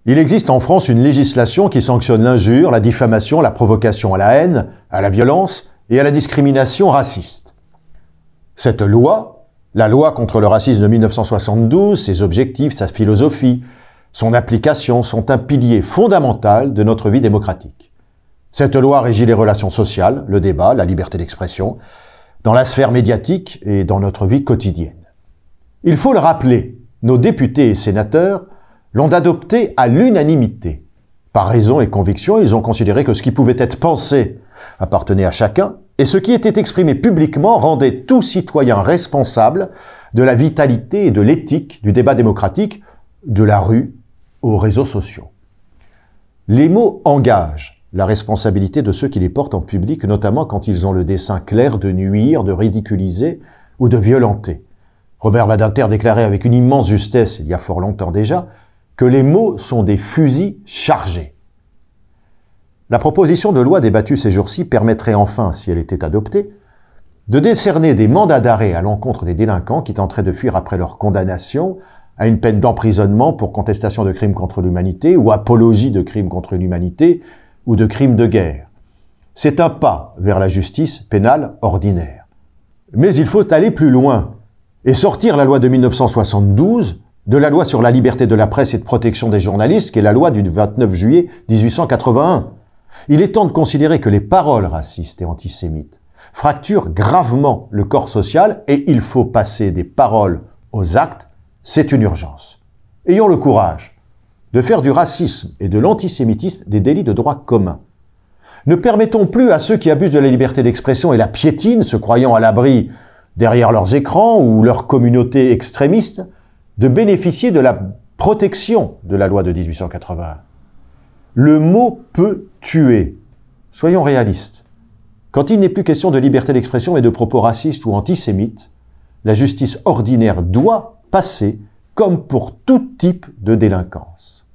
Il existe en France une législation qui sanctionne l'injure, la diffamation, la provocation à la haine, à la violence et à la discrimination raciste. Cette loi, la loi contre le racisme de 1972, ses objectifs, sa philosophie, son application sont un pilier fondamental de notre vie démocratique. Cette loi régit les relations sociales, le débat, la liberté d'expression, dans la sphère médiatique et dans notre vie quotidienne. Il faut le rappeler, nos députés et sénateurs l'ont adopté à l'unanimité. Par raison et conviction, ils ont considéré que ce qui pouvait être pensé appartenait à chacun, et ce qui était exprimé publiquement rendait tout citoyen responsable de la vitalité et de l'éthique du débat démocratique, de la rue aux réseaux sociaux. Les mots engagent la responsabilité de ceux qui les portent en public, notamment quand ils ont le dessein clair de nuire, de ridiculiser ou de violenter. Robert Badinter déclarait avec une immense justesse, il y a fort longtemps déjà, que les mots sont des fusils chargés. La proposition de loi débattue ces jours-ci permettrait enfin, si elle était adoptée, de décerner des mandats d'arrêt à l'encontre des délinquants qui tenteraient de fuir après leur condamnation à une peine d'emprisonnement pour contestation de crimes contre l'humanité ou apologie de crimes contre l'humanité ou de crimes de guerre. C'est un pas vers la justice pénale ordinaire. Mais il faut aller plus loin et sortir la loi de 1972 de la loi sur la liberté de la presse et de protection des journalistes, qui est la loi du 29 juillet 1881. Il est temps de considérer que les paroles racistes et antisémites fracturent gravement le corps social et il faut passer des paroles aux actes, c'est une urgence. Ayons le courage de faire du racisme et de l'antisémitisme des délits de droit commun. Ne permettons plus à ceux qui abusent de la liberté d'expression et la piétinent, se croyant à l'abri derrière leurs écrans ou leur communauté extrémiste, de bénéficier de la protection de la loi de 1881. Le mot peut tuer. Soyons réalistes. Quand il n'est plus question de liberté d'expression mais de propos racistes ou antisémites, la justice ordinaire doit passer comme pour tout type de délinquance.